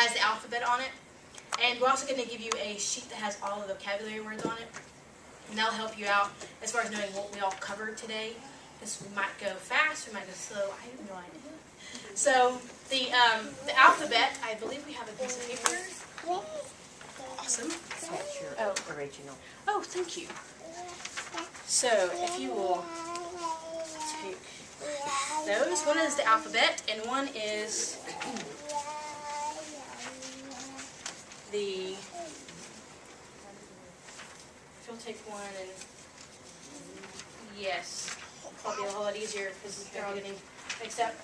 has the alphabet on it. And we're also going to give you a sheet that has all of the vocabulary words on it. And that'll help you out as far as knowing what we all covered today. This might go fast, we might go slow, I have no idea. So, the alphabet, I believe we have a piece of paper. Awesome. That's your original. Oh, thank you. So, if you will take those. One is the alphabet, and one is the... If you'll take one and... Yes. Probably a whole lot easier because they're all getting mixed up.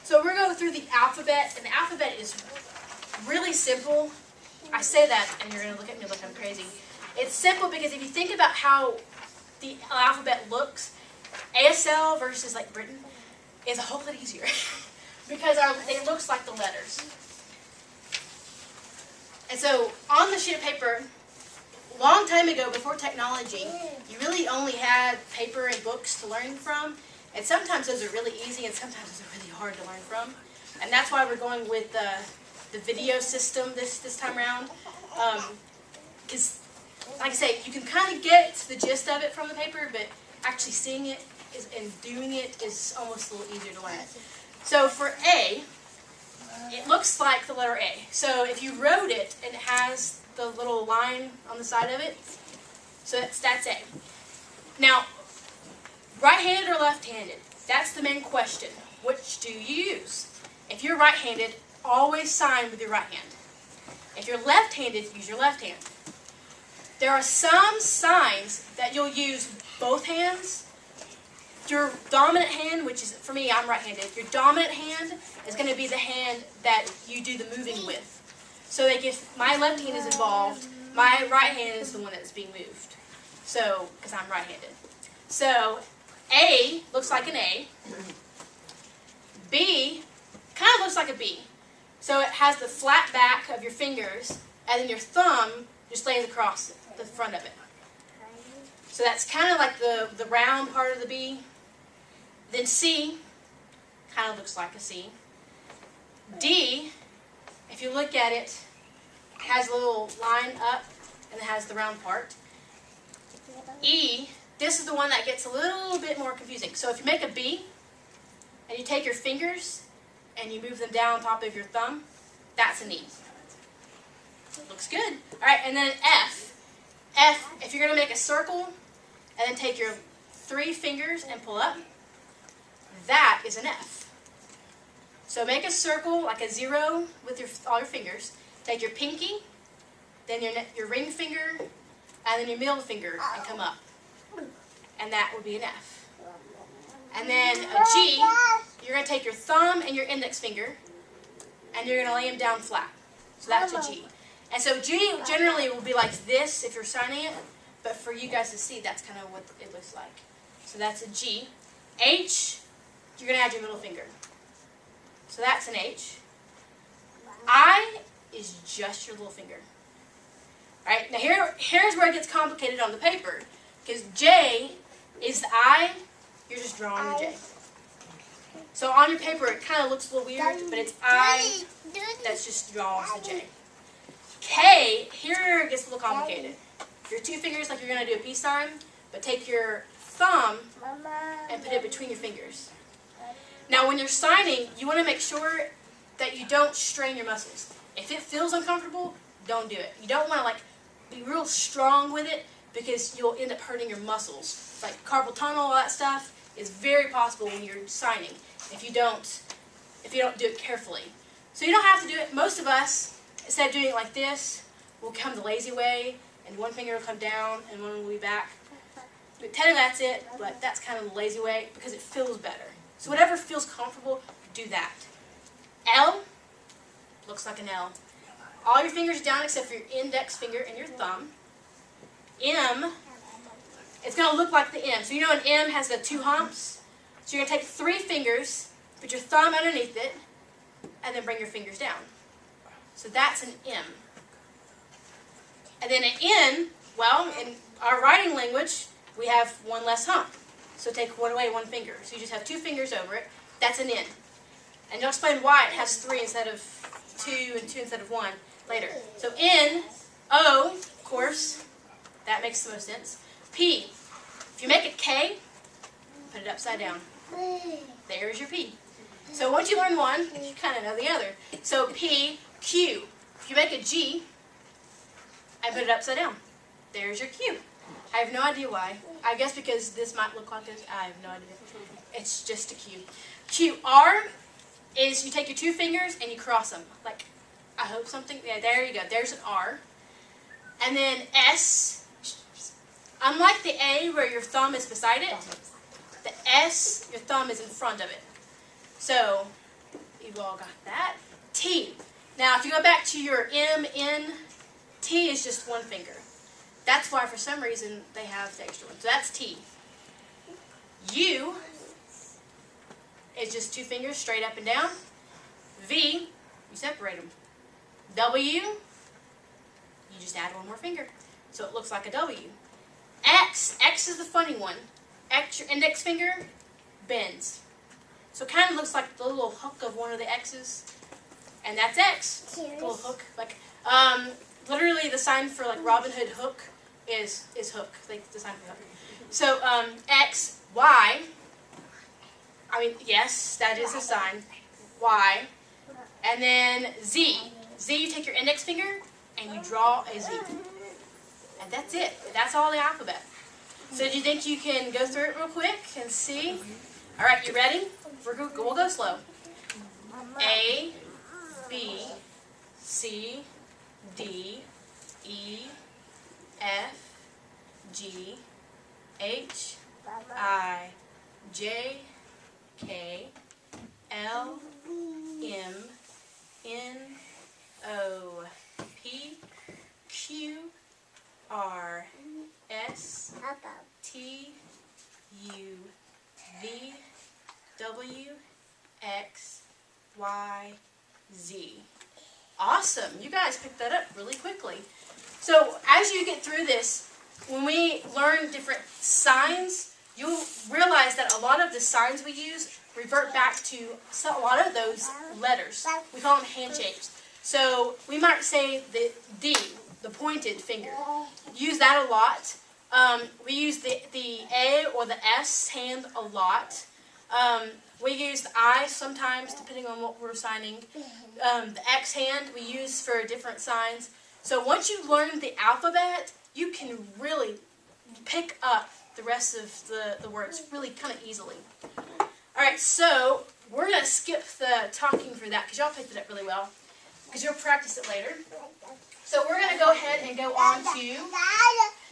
So we're going through the alphabet, and the alphabet is really simple. I say that, and you're going to look at me like I'm crazy. It's simple because if you think about how the alphabet looks, ASL versus like Britain is a whole lot easier because it looks like the letters. And so on the sheet of paper, a long time ago, before technology, you really only had paper and books to learn from. And sometimes those are really easy and sometimes they're really hard to learn from. And that's why we're going with the video system this time around. Because, like I say, you can kind of get the gist of it from the paper, but actually seeing it and doing it is almost a little easier to learn. So for A, it looks like the letter A. So if you wrote it and it has the little line on the side of it, so that's A. Now, right-handed or left-handed? That's the main question. Which do you use? If you're right-handed, always sign with your right hand. If you're left-handed, use your left hand. There are some signs that you'll use both hands. Your dominant hand, which is, for me, I'm right-handed. Your dominant hand is going to be the hand that you do the moving with. So like if my left hand is involved, my right hand is the one that's being moved. So, because I'm right-handed. So, A looks like an A. B kind of looks like a B. So it has the flat back of your fingers, and then your thumb just lays across the front of it. So that's kind of like the round part of the B. Then C kind of looks like a C. D, if you look at it, has a little line up and it has the round part. E, this is the one that gets a little bit more confusing. So if you make a B and you take your fingers and you move them down on top of your thumb, that's an E. Looks good. Alright, and then F. F, if you're going to make a circle and then take your 3 fingers and pull up, that is an F. So make a circle like a 0 with all your fingers. Take your pinky, then your ring finger, and then your middle finger and come up. And that would be an F. And then a G, you're going to take your thumb and your index finger, and you're going to lay them down flat. So that's a G. And so G generally will be like this if you're signing it, but for you guys to see, that's kind of what it looks like. So that's a G. H, you're going to add your middle finger. So that's an H. I is just your little finger. Alright, now here's where it gets complicated on the paper. Because J is the I, you're just drawing the J. So on your paper it kind of looks a little weird, but it's I that's just draws the J. K, here it gets a little complicated. Your 2 fingers like you're going to do a peace sign, but take your thumb and put it between your fingers. Now when you're signing, you want to make sure that you don't strain your muscles. If it feels uncomfortable, don't do it. You don't want to like be real strong with it because you'll end up hurting your muscles. Like carpal tunnel, all that stuff is very possible when you're signing if you don't do it carefully. So you don't have to do it. Most of us, instead of doing it like this, will come the lazy way, and one finger will come down and one will be back. But technically that's it, but that's kind of the lazy way because it feels better. So whatever feels comfortable, do that. L looks like an L. All your fingers down except for your index finger and your thumb. M, it's going to look like the M. So you know an M has the 2 humps? So you're going to take 3 fingers, put your thumb underneath it, and then bring your fingers down. So that's an M. And then an N, well, in our writing language, we have 1 less hump. So take away 1 finger. So you just have 2 fingers over it. That's an N. And you'll explain why it has 3 instead of 2 and 2 instead of 1 later. So N, O, of course, that makes the most sense. P, if you make a K, put it upside down. There's your P. So once you learn one, you kind of know the other. So P, Q. If you make a G, I put it upside down. There's your Q. I have no idea why. I guess because this might look like this. I have no idea. It's just a Q. Q. R is you take your 2 fingers and you cross them. Like, I hope something. Yeah, there you go. There's an R. And then S. Unlike the A where your thumb is beside it, the S, your thumb is in front of it. So, you've all got that. T. Now, if you go back to your M, N, T is just 1 finger. That's why, for some reason, they have the extra one. So that's T. U is just 2 fingers straight up and down. V, you separate them. W, you just add 1 more finger. So it looks like a W. X, X is the funny one. X, your index finger, bends. So it kind of looks like the little hook of one of the X's. And that's X. A little hook. Like, literally the sign for like Robin Hood hook is hook. Like the sign for hook. So, X, Y. I mean, yes, that is a sign. Y. And then Z. Z, you take your index finger and you draw a Z. And that's it. That's all the alphabet. So do you think you can go through it real quick and see? All right, you ready? We'll go slow. A, B, C, D, E, F, G, H, I, J, K, L, M, N, O, P, Q, R, S, T, U, V, W, X, Y, Z. Awesome. You guys picked that up really quickly. So as you get through this, when we learn different signs, you'll realize that a lot of the signs we use revert back to a lot of those letters. We call them handshakes. So we might say the D, the pointed finger. Use that a lot. We use the A or the S hand a lot. We use the I sometimes, depending on what we're signing. The X hand we use for different signs. So once you learn the alphabet, you can really pick up the rest of the words really kind of easily. Alright, so we're going to skip the talking for that because y'all picked it up really well. Because you'll practice it later. So we're going to go ahead and go on to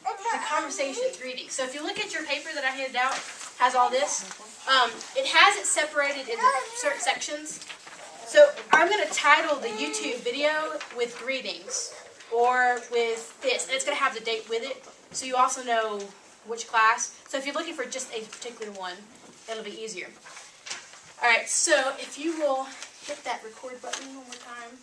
the conversation greeting. So if you look at your paper that I handed out, has all this. It has it separated into certain sections. So I'm going to title the YouTube video with greetings or with this. And it's going to have the date with it. So you also know which class. So if you're looking for just a particular one, it'll be easier. Alright, so if you will hit that record button one more time.